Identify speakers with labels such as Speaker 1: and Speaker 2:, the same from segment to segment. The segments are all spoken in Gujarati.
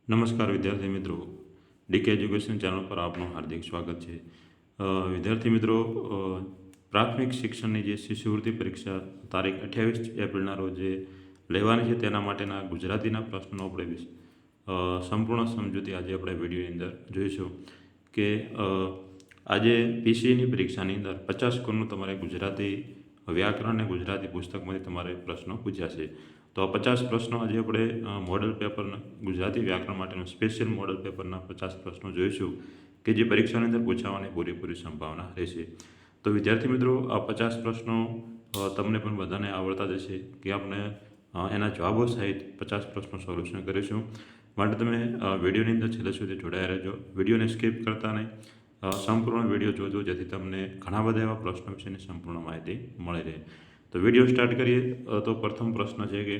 Speaker 1: નમસ્કાર વિદ્યાર્થી મિત્રો, ડીકે એજ્યુકેશન ચેનલ પર આપનું હાર્દિક સ્વાગત છે. વિદ્યાર્થી મિત્રો, પ્રાથમિક શિક્ષણની જે શિષ્યવૃત્તિ પરીક્ષા તારીખ 28 એપ્રિલના રોજ લેવાની છે તેના માટેના ગુજરાતીના પ્રશ્નોનો આપણે સંપૂર્ણ સમજૂતી આજે આપણે વિડીયોની અંદર જોઈશું કે આજે પીસીની પરીક્ષાની અંદર 50 ગુણનું તમારે ગુજરાતી વ્યાકરણ અને ગુજરાતી પુસ્તકમાંથી તમારે પ્રશ્નો પૂછ્યા છે. તો આ 50 પ્રશ્નો આજે આપણે મોડલ પેપરના ગુજરાતી વ્યાકરણ માટેનું સ્પેશિયલ મોડલ પેપરના 50 પ્રશ્નો જોઈશું કે જે પરીક્ષાની અંદર પૂછાવાની પૂરેપૂરી સંભાવના રહેશે. તો વિદ્યાર્થી મિત્રો, આ 50 પ્રશ્નો તમને પણ બધાને આવડતા જ હશે કે આપણે એના જવાબો સહિત 50 પ્રશ્નો સોલ્યુશન કરીશું. માટે તમે વિડીયોની અંદર છેલ્લે સુધી જોડાયા રહેજો, વિડીયોને સ્કીપ કરતા નહીં, સંપૂર્ણ વિડીયો જોજો જેથી તમને ઘણા બધા એવા પ્રશ્નો વિશેની સંપૂર્ણ માહિતી મળી રહે. તો વિડીયો સ્ટાર્ટ કરીએ. તો પ્રથમ પ્રશ્ન છે કે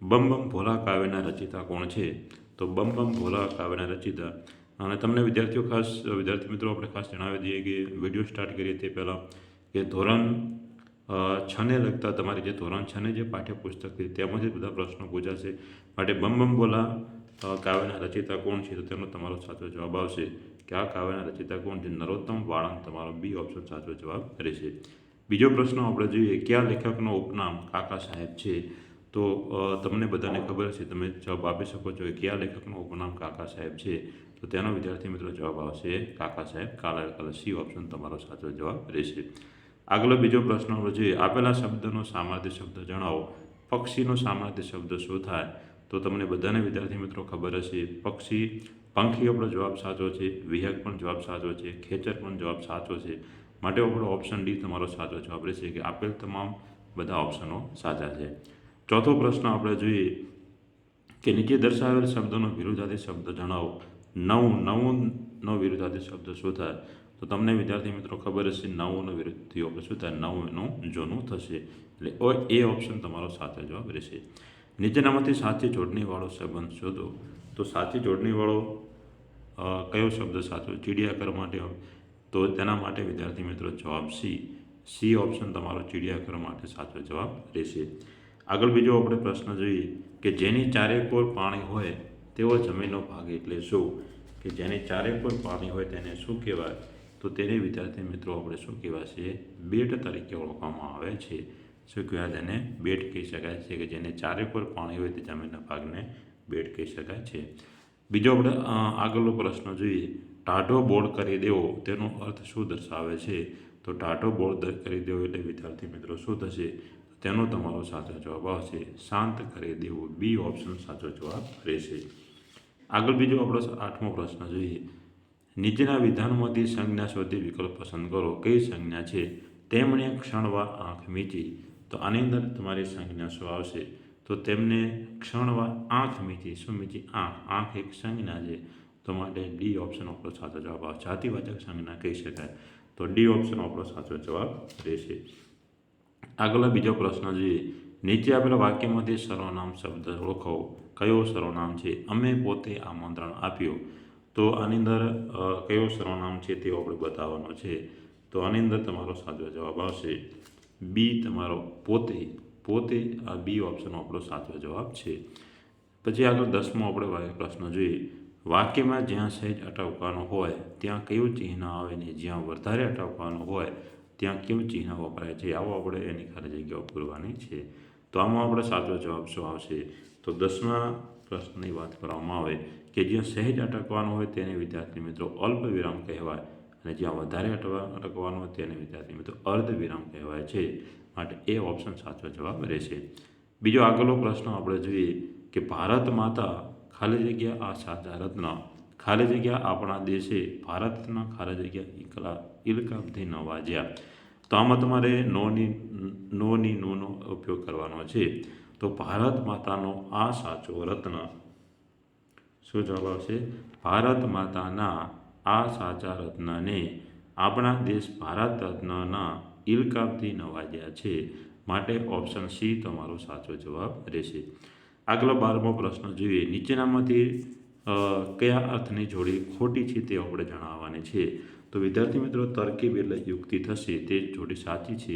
Speaker 1: બમ બમ ભોલા કાવ્યના રચિતા કોણ છે? તો બમ બમ ભોલા કાવ્યના રચિતા, અને તમને વિદ્યાર્થી મિત્રો આપણે ખાસ જણાવી દઈએ કે વિડીયો સ્ટાર્ટ કરીએ તે પહેલાં કે ધોરણ 6ને લગતા તમારી જે ધોરણ 6ની જે પાઠ્યપુસ્તક છે તેમાંથી બધા પ્રશ્નો પૂછાશે. માટે બમ બમ ભોલા કાવ્યના રચિતા કોણ છે? તો તેનો તમારો સાચો જવાબ આવશે કે આ કાવ્યના રચિતા કોણ છે? નરોત્તમ વાળંદ તમારો બી ઓપ્શન સાચો જવાબ રહેશે. બીજો પ્રશ્ન આપણે જોઈએ, કયા લેખકનો ઉપનામ કાકા સાહેબ છે? તો તમને બધાને ખબર છે, તમે જવાબ આપી શકો છો કે કયા લેખકનો ઉપનામ કાકા સાહેબ છે? તો તેનો વિદ્યાર્થી મિત્રો જવાબ આવશે કાકા સાહેબ કાલારકલા. સી ઓપ્શન તમારો સાચો જવાબ રહેશે. આગળ બીજો પ્રશ્ન આપણે જોઈએ, આપેલા શબ્દનો સામાન્ય શબ્દ જણાવો. પક્ષીનો સામાન્ય શબ્દ શું થાય? તો તમને બધાને વિદ્યાર્થી મિત્રો ખબર હશે, પક્ષી પંખી આપણો જવાબ સાચો છે, વિહંગ પણ જવાબ સાચો છે, ખેચર પણ જવાબ સાચો છે. માટે આપણો ઓપ્શન ડી તમારો સાચો જવાબ રહેશે કે આપેલ તમામ બધા ઓપ્શનો સાચા છે. ચોથો પ્રશ્ન આપણે જોઈએ કે નીચે દર્શાવેલ શબ્દનો વિરુદ્ધાર્થી શબ્દ જણાવો. નવનો વિરુદ્ધાર્થી શબ્દ શું થાય? તો તમને વિદ્યાર્થી મિત્રો ખબર હશે, નવનો વિરુદ્ધાર્થી આપણે શું થાય? નવ એનું જૂનું થશે. એટલે એ ઓપ્શન તમારો સાચો જવાબ રહેશે. નીચેનામાંથી સાચી જોડણીવાળો સંબંધ શોધો. તો સાચી જોડણીવાળો કયો શબ્દ સાચો? ચીડિયાઘર માટે, તો તેના માટે વિદ્યાર્થી મિત્રો જવાબ સી ઓપ્શન તમારો ચીડિયાઘર માટે સાચો જવાબ રહેશે. આગળ બીજો આપણે પ્રશ્ન જોઈએ કે જેની ચારેકોર પાણી હોય તેવો જમીનનો ભાગ એટલે શું? કે જેની ચારેકોર પાણી હોય તેને શું કહેવાય? તો તેને વિદ્યાર્થી મિત્રો આપણે શું કહેવાય છે? બેટ તરીકે ઓળખવામાં આવે છે. શું કહેવાય? તેને બેટ કહી શકાય છે કે જેને ચારેકોર પાણી હોય તે જમીનના ભાગને બેટ કહી શકાય છે. બીજો આપણે આગળનો પ્રશ્ન જોઈએ, ટાઢો બોળ કરી દેવો તેનો અર્થ શું દર્શાવે છે? તો ટાઢો બોળ કરી દેવો એટલે વિદ્યાર્થી મિત્રો શું થશે? તેનો તમારો સાચો જવાબ આવશે શાંત કરી દેવું. બી ઓપ્શન સાચો જવાબ રહેશે. આગળ બીજો આપણો 8મો પ્રશ્ન જોઈએ, નીચેના વિધાનમાંથી સંજ્ઞા શોધી વિકલ્પ પસંદ કરો. કઈ સંજ્ઞા છે? તેમણે ક્ષણવાર આંખ મીચી. તો આની અંદર તમારી સંજ્ઞા શું આવશે? તો તેમને ક્ષણવાર આંખ મીચી. શું મીચી? આંખ એક સંજ્ઞા છે. તો માટે ડી ઓપ્શન આપણો સાચો જવાબ આવશે. જાતિવાચક સંજ્ઞા કહી શકાય. તો ડી ઓપ્શન આપણો સાચો જવાબ રહેશે. આગળ બીજો પ્રશ્ન જોઈએ, નીચે આપેલા વાક્યમાંથી સર્વનામ શબ્દ ઓળખો. કયો સર્વનામ છે? અમે પોતે આમંત્રણ આપ્યું. તો આની અંદર કયો સર્વનામ છે તે આપણે બતાવવાનો છે. તો આની અંદર તમારો સાચો જવાબ આવશે બી તમારો પોતે. આ બી ઓપ્શન આપણો સાચો જવાબ છે. પછી આગળ 10મો આપણે પ્રશ્ન જોઈએ, વાક્યમાં જ્યાં સહેજ અટકવાનો હોય ત્યાં કયું ચિહ્ન આવે ને જ્યાં વધારે અટકવાનો હોય ત્યાં કેવું ચિહ્ન વપરાય છે? આવો આપણે એની ખાલી જગ્યાઓ પૂરવાની છે. તો આમાં આપણે સાચો જવાબ શું આવશે? તો 10મા પ્રશ્નની વાત કરવામાં આવે કે જ્યાં સહેજ અટકવાનું હોય તેને વિદ્યાર્થી મિત્રો અલ્પ વિરામ કહેવાય, અને જ્યાં વધારે અટકવાનું હોય તેને વિદ્યાર્થી મિત્રો અર્ધ વિરામ કહેવાય છે. માટે એ ઓપ્શન સાચો જવાબ રહેશે. બીજો આગળનો પ્રશ્ન આપણે જોઈએ કે ભારત માતા ખાલી જગ્યા આ સાચા રત્ન ખાલી જગ્યા આપણા દેશે ભારતના ખાલી જગ્યા ઇલકાબથી નવાજ્યા. તો આમાં તમારે નોનો ઉપયોગ કરવાનો છે. તો ભારત માતાનો આ સાચો રત્ન, શું જવાબ આવશે? ભારત માતાના આ સાચા રત્નને આપણા દેશ ભારત રત્નના ઇલકાબથી નવાજ્યા છે. માટે ઓપ્શન સી તમારો સાચો જવાબ રહેશે. આગળ 12મો પ્રશ્ન જોઈએ, નીચેનામાંથી કયા અર્થની જોડી ખોટી છે તે આપણે જણાવવાની છે. તો વિદ્યાર્થી મિત્રો તરકીબ એટલે યુક્તિ થશે તે જોડી સાચી છે.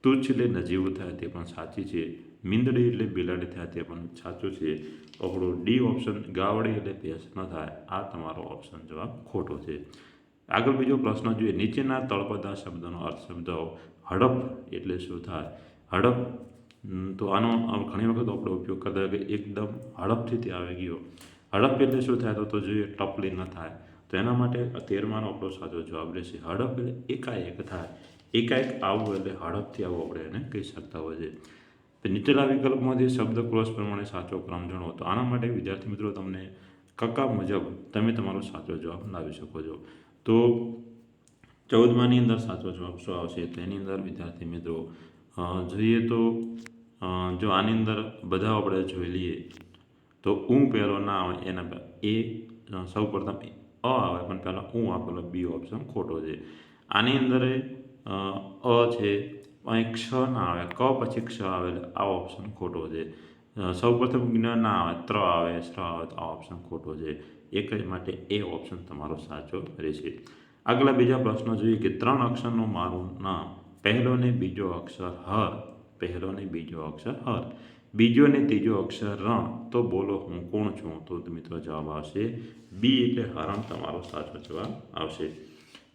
Speaker 1: તુચ્છ એટલે નજીવું થાય તે પણ સાચી છે. મીંદડી એટલે બિલાડી થાય તે પણ સાચું છે. આપણું ડી ઓપ્શન ગાવડી એટલે ભેંસ ન થાય આ તમારો ઓપ્શન જવાબ ખોટો છે. આગળ બીજો પ્રશ્ન જોઈએ. નીચેના તળપદા શબ્દનો અર્થ સમજાવો. હડપ એટલે શું થાય? હડપ તો આનો ઘણી વખત આપણે ઉપયોગ કરતા હોય કે એકદમ હડપથી તે આવી ગયો. હડપ એટલે શું થાય તો જોઈએ ટપલી ન થાય. તો એના માટે 13માનો આપણો સાચો જવાબ રહેશે. હડપ એટલે એકાએક થાય. એકાએક આવવું એટલે હડપથી આવવું આપણે એને કહી શકતા હોય છે. તો નીચેના વિકલ્પમાંથી શબ્દકોશ પ્રમાણે સાચો ક્રમ જણાવો. તો આના માટે વિદ્યાર્થી મિત્રો તમને કક્કા મુજબ તમે તમારો સાચો જવાબ લાવી શકો છો. તો 14માની અંદર સાચો જવાબ શું આવશે? તેની અંદર વિદ્યાર્થી મિત્રો જોઈએ તો જો આની અંદર બધા આપણે જોઈ લઈએ તો પહેલો ના આવે એના એ સૌ પ્રથમ આવે પણ પહેલાં આપેલો બી ઓપ્શન ખોટો છે. આની અંદર છે અહીં ક્ષ ના આવે ક પછી ક્ષ આવે એટલે આ ઓપ્શન ખોટો છે. સૌ પ્રથમ જ્ઞ ના આવે આવે શ્ર આવે તો આ ઓપ્શન ખોટો છે. એક જ માટે એ ઓપ્શન તમારો સાચો રહેશે. આગલા બીજા પ્રશ્નો જોઈએ કે 3 અક્ષરનું મારું નામ. પહેલો ને બીજો અક્ષર હર. પહેલો ને બીજો અક્ષર હર. બીજો ને ત્રીજો અક્ષર રણ. તો બોલો હું કોણ છું? તો મિત્રો જવાબ આવશે બી એટલે હરણ તમારો સાચો જવાબ આવશે.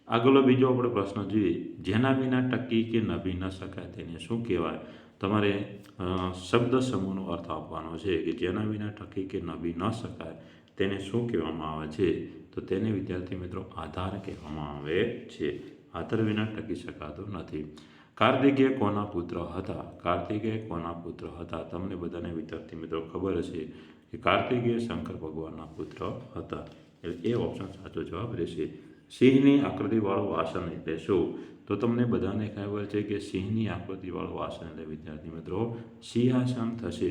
Speaker 1: આગળનો બીજો આપણે પ્રશ્ન જોઈએ. જેના વિના ટકી કે નભી ન શકાય તેને શું કહેવાય? તમારે શબ્દ સમૂહનો અર્થ આપવાનો છે કે જેના વિના ટકી કે નભી ન શકાય તેને શું કહેવામાં આવે છે? તો તેને વિદ્યાર્થી મિત્રો આધાર કહેવામાં આવે છે. આધાર વિના ટકી શકાતો નથી. કાર્તિકેય કોના પુત્ર હતા? કાર્તિકેય કોના પુત્ર હતા? તમને બધાને વિદ્યાર્થી મિત્રો ખબર હશે કે કાર્તિકેય શંકર ભગવાનના પુત્ર હતા. એટલે એ ઓપ્શન સાચો જવાબ રહેશે. સિંહની આકૃતિવાળું વાસણ એટલે શું? તો તમને બધાને ખબર છે કે સિંહની આકૃતિવાળું વાસણ એટલે વિદ્યાર્થી મિત્રો સિંહાસન થશે.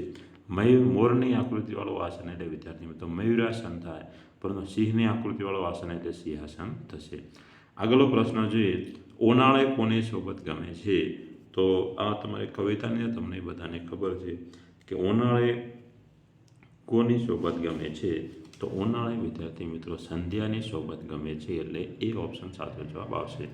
Speaker 1: મોરની આકૃતિવાળું વાસણ એટલે વિદ્યાર્થી મિત્રો મયુરાસન થાય. પરંતુ સિંહની આકૃતિવાળું વાસણ એટલે સિંહાસન થશે. આગળનો પ્રશ્ન જોઈએ. ઉનાળે કોની સોબત ગમે છે? તો આ તમારી કવિતાની તમને બધાને ખબર છે કે ઉનાળે કોની સોબત ગમે છે? તો ઉનાળે વિદ્યાર્થી મિત્રો સંધ્યાની સોબત ગમે છે. એટલે એ ઓપ્શન સાચો જવાબ આવશે.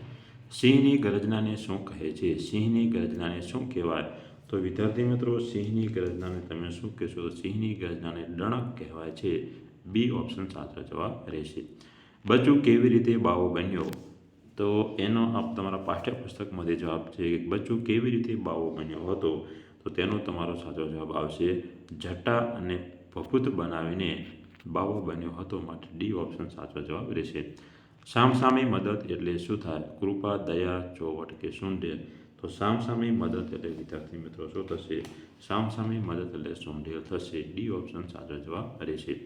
Speaker 1: સિંહની ગર્જનાને શું કહે છે? સિંહની ગર્જનાને શું કહેવાય? તો વિદ્યાર્થી મિત્રો સિંહની ગર્જનાને તમે શું કહેશો? તો સિંહની ગર્જનાને ડણક કહેવાય છે. બી ઓપ્શન સાચો જવાબ રહેશે. બચ્ચું કેવી રીતે બાવો બન્યો? તો એનો તમારા પાઠ્યપુસ્તકમાંથી જવાબ છે કે બચ્ચું કેવી રીતે બાવો બન્યો હતો? તો તેનો તમારો સાચો જવાબ આવશે જટા અને ભભૂત બનાવીને બાવો બન્યો હતો. માટે ડી ઓપ્શન સાચો જવાબ રહેશે. સામસામી મદદ એટલે શું થાય? કૃપા, દયા, ચોવટ કે શુંઢેર? તો સામસામી મદદ એટલે વિદ્યાર્થી મિત્રો શું થશે? સામસામી મદદ એટલે શુંઢેર થશે. ડી ઓપ્શન સાચો જવાબ રહેશે.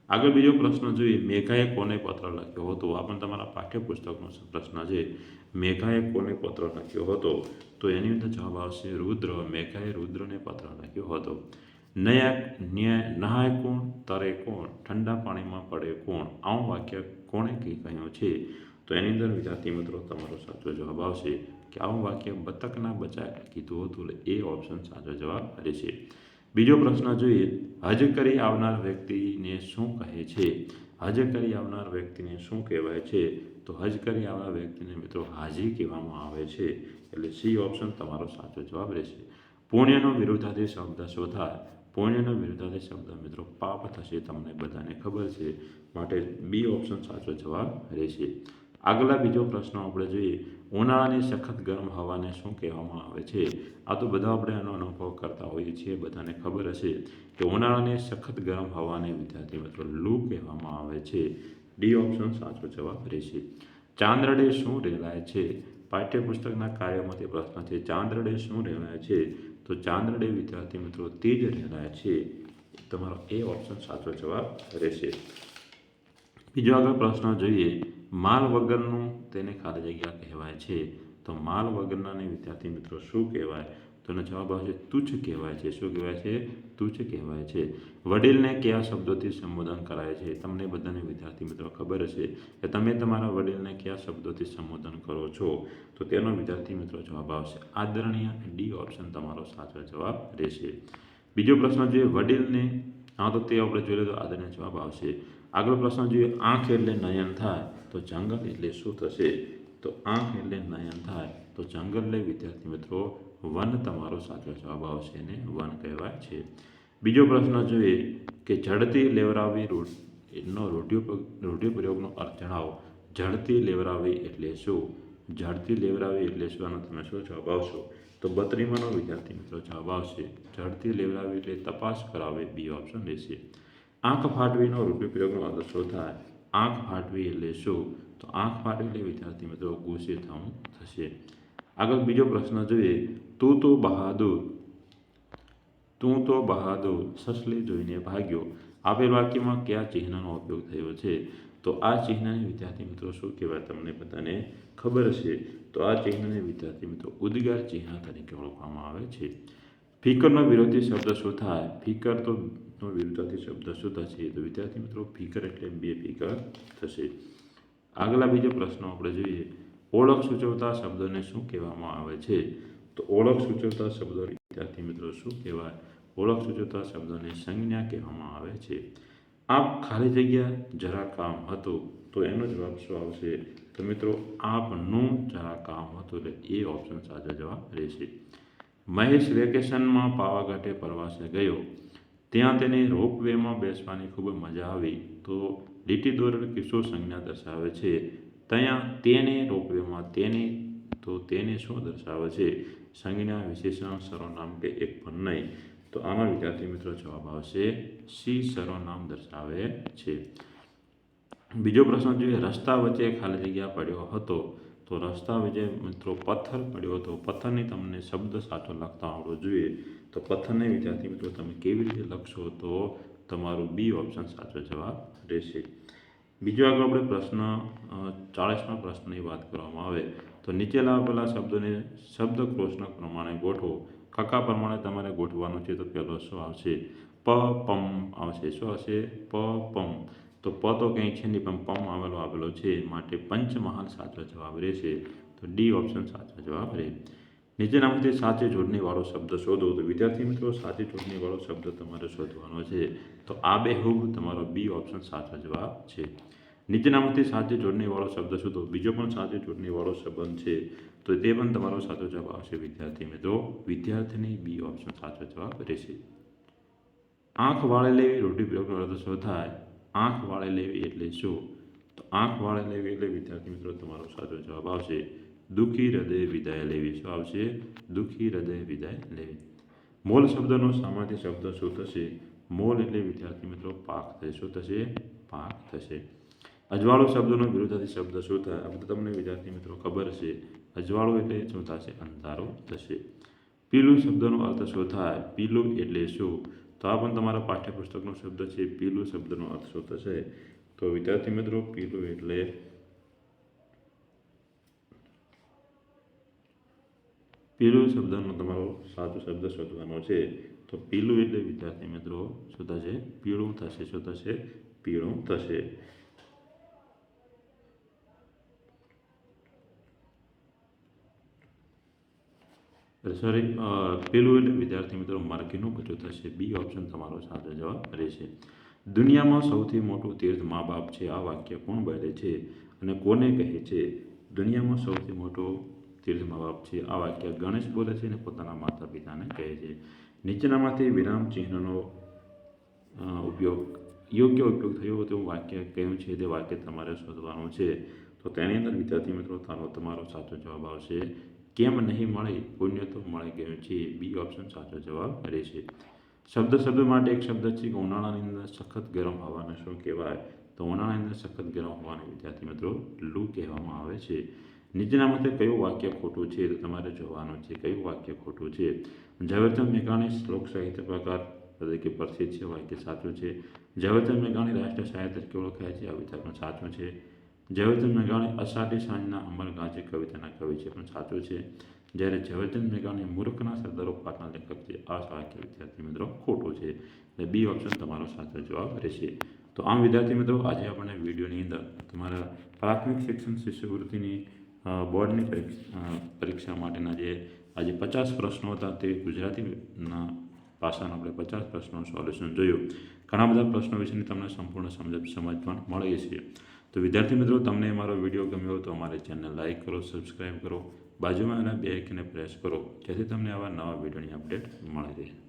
Speaker 1: આગળ બીજો પ્રશ્ન જોઈએ. મેઘાએ કોને પત્ર લખ્યો હતો? આ પણ તમારા પાઠ્યપુસ્તકનો પ્રશ્ન છે. મેઘાએ કોને પત્ર લખ્યો હતો? તો એની અંદર જવાબ આવશે રુદ્ર. મેઘાએ રુદ્રને પત્ર લખ્યો હતો. નહાય કોણ? તરે કોણ? ઠંડા પાણીમાં પડે કોણ? આવું વાક્ય કોણે કહ્યું છે? તો એની અંદર વિદ્યાર્થી મિત્રો તમારો સાચો જવાબ આવશે કે આવું વાક્ય બતકના બચાએ કીધું હતું. એટલે એ ઓપ્શન સાચો જવાબ રહેશે. બીજો પ્રશ્ન જોઈએ. હજ કરી આવનાર વ્યક્તિને શું કહે છે? હજ કરી આવનાર વ્યક્તિને શું કહેવાય છે? તો હજ કરી આવનાર વ્યક્તિને મિત્રો હાજી કહેવામાં આવે છે. એટલે સી ઓપ્શન તમારો સાચો જવાબ રહેશે. પુણ્યનો વિરોધાર્થી શબ્દ શું થાય? પુણ્યનો વિરોધાર્થી શબ્દ મિત્રો પાપ થશે. તમને બધાને ખબર છે. માટે બી ઓપ્શન સાચો જવાબ રહેશે. આગલા બીજો પ્રશ્ન આપણે જોઈએ. ઉનાળાની સખત ગરમ હવાને શું કહેવામાં આવે છે? આ તો બધા આપણે એનો અનુભવ કરતા હોઈએ છીએ. બધાને ખબર હશે કે ઉનાળાની સખત ગરમ હવાને વિદ્યાર્થી મિત્રો લૂ કહેવામાં આવે છે. ડી ઓપ્શન સાચો જવાબ રહેશે. ચાંદરડે શું રેલાય છે? પાઠ્યપુસ્તકના કાર્યમાંથી પ્રશ્ન છે. ચાંદરડે શું રેલાય છે? તો ચાંદરડે વિદ્યાર્થી મિત્રો તેજ રેલાય છે. તમારો એ ઓપ્શન સાચો જવાબ રહેશે. બીજો આગળ પ્રશ્ન જોઈએ. માલ વગરનું તેને ખાલી જગ્યા કહેવાય છે. તો માલ વગરનાને વિદ્યાર્થી મિત્રો શું કહેવાય? તો એનો જવાબ આવશે તુચ્છ કહેવાય છે. શું કહેવાય છે? તુચ્છ કહેવાય છે. વડીલને કયા શબ્દોથી સંબોધન કરાય છે? તમને બધાને વિદ્યાર્થી મિત્રો ખબર હશે કે તમે તમારા વડીલને કયા શબ્દોથી સંબોધન કરો છો? તો તેનો વિદ્યાર્થી મિત્રો જવાબ આવશે આદરણીય. ડી ઓપ્શન તમારો સાચો જવાબ રહેશે. બીજો પ્રશ્ન જોઈએ. વડીલને તો તે આપણે જોઈ લે તો આદરણીય જવાબ આવશે. આગળ પ્રશ્ન જોઈએ. આંખ એટલે નયન થાય તો જંગલ એટલે શું થશે? તો આંખ એટલે નયન થાય તો જંગલ એટલે વિદ્યાર્થી મિત્રો વન તમારો સાચો જવાબ આવશે અને વન કહેવાય છે. બીજો પ્રશ્ન જોઈએ કે ઝડતી લેવરાવી નો રૂઢિપ્રયોગનો અર્થ જણાવો. ઝડતી લેવરાવી એટલે શું? ઝડતી લેવરાવી એટલે શું? આનો તમે શું જવાબ આવશો? તો 32માનો વિદ્યાર્થી મિત્રો જવાબ આવશે ઝડતી લેવરાવી એટલે તપાસ કરાવે. બી ઓપ્શન રહેશે. આંખ ફાટવીનો રૂઢિપ્રયોગનો અર્થ શું થાય? આંખ ફાટવી એટલે શું? તો આંખ ફાટવી એટલે વિદ્યાર્થી મિત્રો ગુસ્સે થવું થશે. આગળ બીજો પ્રશ્ન જોઈએ. તું તો બહાદુર સસલી જોઈને ભાગ્યો. આપેલ વાક્યમાં કયા ચિહ્નનો ઉપયોગ થયો છે? તો આ ચિહ્નને વિદ્યાર્થી મિત્રો શું કહેવાય? તમને બધાને ખબર છે. તો આ ચિહ્નને વિદ્યાર્થી મિત્રો ઉદ્ગાર ચિહ્ન તરીકે ઓળખવામાં આવે છે. ફિકરનો વિરોધી શબ્દ શું થાય? ફિકર તો વિરોધી શબ્દ શું થશે? તો વિદ્યાર્થી મિત્રો ફિકર એટલે બે ફિકર થશે. આગલા બીજો પ્રશ્ન આપણે જોઈએ. ઓળખ સૂચવતા શબ્દોને શું કહેવામાં આવે છે? તો ઓળખ સૂચવતા શબ્દો વિદ્યાર્થી મિત્રો શું કહેવાય? ઓળખ સૂચવતા શબ્દોને સંજ્ઞા કહેવામાં આવે છે. આપ ખાલી જગ્યા જરા કામ હતું. તો એનો જવાબ શું આવશે? તો મિત્રો આપનું જરા કામ હતું એટલે એ ઓપ્શન સાચો જવાબ રહેશે. મહેશ વેકેશનમાં પાવાગઢે પ્રવાસે ગયો. ત્યાં તેને રોપવેમાં બેસવાની ખૂબ મજા આવી. તો લીટી દોરેલ કિસ્સો સંજ્ઞા દર્શાવે છે. ત્યાં તેને રોપવેમાં તેને શું દર્શાવે છે? સંજ્ઞા, વિશેષણ, સર્વનામ કે એક પણ નહીં. તો આમાં વિદ્યાર્થી મિત્રો જવાબ આવશે સી, સર્વનામ દર્શાવે છે. બીજો પ્રશ્ન જોઈએ. રસ્તા વચ્ચે ખાલી જગ્યા પડ્યો હતો. તો રસ્તા વચ્ચે મિત્રો પથ્થર પડ્યો હતો. પથ્થરની તમને શબ્દ સાચો લખતા આવડવો જોઈએ. તો પથ્થરને વિદ્યાર્થી મિત્રો તમે કેવી રીતે લખશો? તો તમારું બી ઓપ્શન સાચો જવાબ રહેશે. બીજો આગળ આપણે પ્રશ્ન 40મા પ્રશ્નની વાત કરવામાં આવે તો નીચેના આપેલા શબ્દોને શબ્દકોશના પ્રમાણે ગોઠવો. કકા પ્રમાણે તમારે ગોઠવવાનું છે. તો પહેલો શું આવશે? પ પમ આવશે. શું આવશે? પ પમ. તો પ તો કંઈ છે નહીં પણ પમ આવેલો છે માટે પંચમહાલ સાચો જવાબ રહેશે. તો ડી ઓપ્શન સાચો જવાબ રહે. નીચેનામાંથી સાચી જોડણીવાળો શબ્દ શોધો. તો વિદ્યાર્થી મિત્રો સાચી જોડણીવાળો શબ્દ તમારે શોધવાનો છે. તો આબેહૂબ તમારો બી ઓપ્શન સાચો જવાબ છે. નીચેનામાંથી સાચી જોડણીવાળો શબ્દ શોધો. બીજો પણ સાચી જોડણીવાળો સંબંધ છે તો તે પણ તમારો સાચો જવાબ આવશે વિદ્યાર્થી મિત્રો વિદ્યાર્થીની. બી ઓપ્શન સાચો જવાબ રહેશે. આંખ વાળે લેવી રૂઢિપ્રયોગનો અર્થ શું થાય? આંખ વાળે લેવી એટલે શું? તો આંખ વાળે લેવી એટલે વિદ્યાર્થી મિત્રો તમારો સાચો જવાબ આવશે દુઃખી હૃદય વિદાય લેવી. શું આવશે? દુઃખી હૃદય વિદાય લેવી. મોલ શબ્દનો સામાન્ય શબ્દ શું થશે? મોલ એટલે વિદ્યાર્થી મિત્રો પાક થશે. શું થશે? પાક થશે. અજવાળો શબ્દનો વિરોધાર્થી શબ્દ શું થાય? આ બધું તમને વિદ્યાર્થી મિત્રો ખબર છે. અજવાળો એટલે શું થશે? અંધારો થશે. પીલું શબ્દનો અર્થ શું થાય? પીલું એટલે શું? તો આ પણ તમારા પાઠ્યપુસ્તકનો શબ્દ છે. પીલું શબ્દનો અર્થ શું થશે? તો વિદ્યાર્થી મિત્રો પીલું એટલે પીલું શબ્દનો તમારો સાચો શબ્દ શોધવાનો છે. તો પીલું એટલે વિદ્યાર્થી મિત્રો શું થશે? પીળું થશે. શું થશે? પીળું થશે. પેલું એટલે વિદ્યાર્થી મિત્રો માર્ગીનું કચું થશે. બી ઓપ્શન તમારો સાચો જવાબ રહેશે. દુનિયામાં સૌથી મોટું તીર્થ મા બાપ છે. આ વાક્ય કોણ બોલે છે અને કોને કહે છે? દુનિયામાં સૌથી મોટું તીર્થ મા બાપ છે. આ વાક્ય ગણેશ બોલે છે અને પોતાના માતા પિતાને કહે છે. નીચેનામાંથી વિરામ ચિહ્નનો યોગ્ય ઉપયોગ થયો તેવું વાક્ય કયું છે? તે વાક્ય તમારે શોધવાનું છે. તો તેની અંદર વિદ્યાર્થી મિત્રો તમારો સાચો જવાબ આવશે કેમ નહીં મળે? પુણ્ય તો મળી ગયું છે. બી ઓપ્શન સાચો જવાબ રહેશે. શબ્દ માટે એક શબ્દ છે કે ઉનાળાની અંદર સખત ગરમ હવાને શું કહેવાય? તો ઉનાળાની અંદર સખત ગરમ હવાને વિદ્યાર્થી મિત્રો લૂ કહેવામાં આવે છે. નીચેનામાંથી કયું વાક્ય ખોટું છે? તો તમારે જોવાનું છે કયું વાક્ય ખોટું છે. ઝવેરચંદ મેઘાણી શ્લોક સાહિત્ય પ્રકાર તરીકે પ્રસિદ્ધ છે. વાક્ય સાચું છે. ઝવેરચંદ મેઘાણી રાષ્ટ્રીય સાહિત્ય તરીકે ઓળખાય છે. આ વિચાર પણ સાચું છે. ઝવેરચંદ મેઘાણી અષાઢી સાંજના અમર ગાજે કવિતાના કવિ છે પણ સાચું છે. જ્યારે ઝવેરચંદ મેઘાણી મૂર્ખના સરદારો પાઠના લેખક છે. આ વાક્ય વિદ્યાર્થી મિત્રો ખોટું છે. એટલે બી ઓપ્શન તમારો સાચો જવાબ રહેશે. તો આમ વિદ્યાર્થી મિત્રો આજે આપણે વિડીયોની અંદર તમારા પ્રાથમિક શિક્ષણ શિષ્યવૃત્તિની બોર્ડની પરીક્ષા માટેના જે આજે 50 પ્રશ્નો હતા તે ગુજરાતીના પાસાના આપણે 50 પ્રશ્નોનું સોલ્યુશન જોયું. ઘણા બધા પ્રશ્નો વિશેની તમને સંપૂર્ણ સમજ પણ મળી છે. તો વિદ્યાર્થી મિત્રો તમને મારો વિડીયો ગમ્યો તો અમારી ચેનલ લાઇક કરો, સબસ્ક્રાઈબ કરો બાજુમાં આવેલા બે આઇકનને પ્રેસ કરો, જેથી તમને આવા નવા વિડીયોની અપડેટ મળી રહે.